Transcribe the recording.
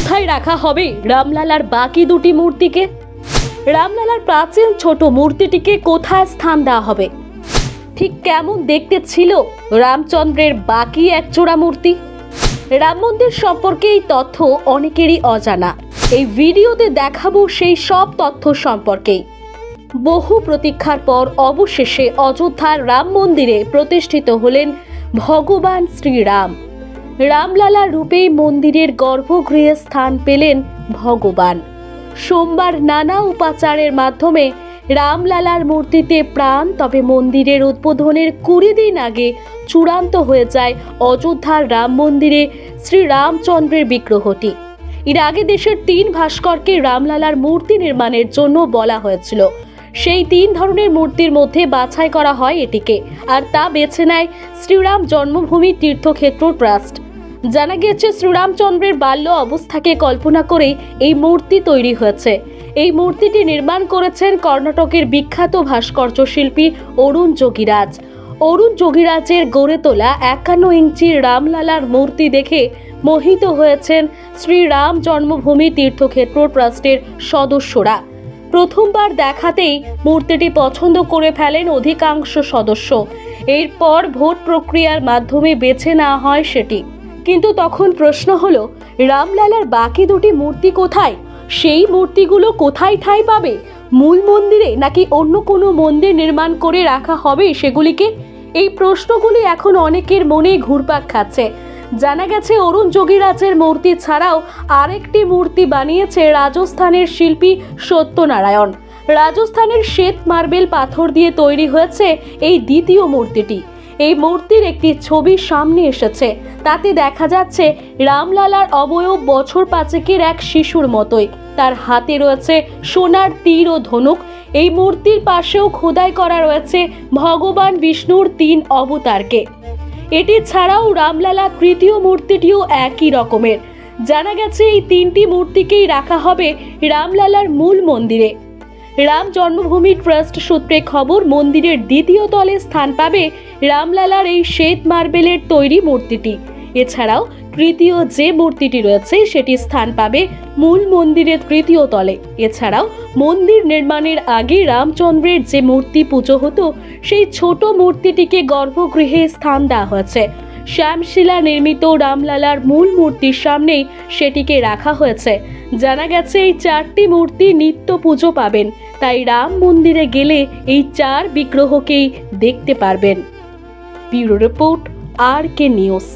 কোথায় রাখা হবে রামলালার বাকি দুটি মূর্তিকে? রামলালার প্রাচীন ছোট মূর্তিটিকে কোথায় স্থান দেওয়া হবে? ঠিক কেমন দেখতে ছিল রামচন্দ্রের বাকি এক জোড়া মূর্তি? রাম মন্দির সম্পর্কে এই তথ্য অনেকেরই অজানা। এই ভিডিওতে দেখাবো সেই সব তথ্য সম্পর্কেই। বহু প্রতীক্ষার পর অবশেষে অযোধ্যার রাম মন্দিরে প্রতিষ্ঠিত হলেন ভগবান শ্রীরাম। রামলালা রূপেই মন্দিরের গর্ভগৃহে স্থান পেলেন ভগবান। সোমবার নানা উপাচারের মাধ্যমে রামলালার মূর্তিতে প্রাণ, তবে মন্দিরের উদ্বোধনের 20 দিন আগে চূড়ান্ত হয়ে যায় অযোধ্যার রাম মন্দিরে শ্রীরামচন্দ্রের বিগ্রহটি। এর আগে দেশের 3 ভাস্করকে রামলালার মূর্তি নির্মাণের জন্য বলা হয়েছিল। সেই 3 ধরনের মূর্তির মধ্যে বাছাই করা হয় এটিকে, আর তা বেছে নেয় শ্রীরাম জন্মভূমি তীর্থক্ষেত্র ট্রাস্ট। জানা গিয়েছে শ্রীরামচন্দ্রের বাল্য অবস্থাকে কল্পনা করে এই মূর্তি তৈরি হয়েছে। এই মূর্তিটি নির্মাণ করেছেন কর্ণাটকের বিখ্যাত ভাস্কর্য শিল্পী অরুণ যোগীরাজ। অরুণ যোগীরাজের গড়ে তোলা 51 ইঞ্চির রামলালার মূর্তি দেখে মোহিত হয়েছেন শ্রীরাম জন্মভূমি তীর্থক্ষেত্র ট্রাস্টের সদস্যরা। প্রথমবার দেখাতেই মূর্তিটি পছন্দ করে ফেলেন অধিকাংশ সদস্য। এরপর ভোট প্রক্রিয়ার মাধ্যমে বেছে নেওয়া হয় সেটি। কিন্তু তখন প্রশ্ন হলো, রামলালার বাকি দুটি মূর্তি কোথায়? সেই মূর্তিগুলো কোথায় ঠাঁই পাবে? মূল মন্দিরে নাকি অন্য কোনো মন্দির নির্মাণ করে রাখা হবে সেগুলিকে? এই প্রশ্নগুলি এখন অনেকের মনে ঘুরপাক খাচ্ছে। জানা গেছে অরুণ যোগীরাজের মূর্তি ছাড়াও আরেকটি মূর্তি বানিয়েছে রাজস্থানের শিল্পী সত্যনারায়ণ। রাজস্থানের শ্বেত মার্বেল পাথর দিয়ে তৈরি হয়েছে এই দ্বিতীয় মূর্তিটি। এই মূর্তির একটি ছবি সামনে এসেছে, তাতে দেখা যাচ্ছে রামলালার অবয়ব বছর 5-এর এক শিশুর মতোই। তার হাতে রয়েছে সোনার তীর ও ধনুক। এই মূর্তির পাশেও খোদাই করা রয়েছে ভগবান বিষ্ণুর 3 অবতারকে। এটি ছাড়াও রামলালা তৃতীয় মূর্তিটিও একই রকমের। জানা গেছে এই 3টি মূর্তিকেই রাখা হবে রামলালার মূল মন্দিরে। রাম জন্মভূমি ট্রাস্ট সূত্রে খবর, মন্দিরের দ্বিতীয় তলে স্থান পাবে রামলালার এই শ্বেত মার্বেলের তৈরি মূর্তিটি। এছাড়াও তৃতীয় যে মূর্তিটি রয়েছে সেটি স্থান পাবে মূল মন্দিরের তৃতীয় তলে। এছাড়াও মন্দির নির্মাণের আগে রামচন্দ্রের যে মূর্তি পুজো হতো সেই ছোট মূর্তিটিকে গর্ভগৃহে স্থান দেওয়া হয়েছে। শ্যামশিলা নির্মিত রামলালার মূল মূর্তির সামনেই সেটিকে রাখা হয়েছে। জানা গেছে এই 4টি মূর্তি নিত্য পুজো পাবেন, তাই রাম মন্দিরে গেলে এই 4 বিগ্রহকেই দেখতে পারবেন। Bureau report, RK news.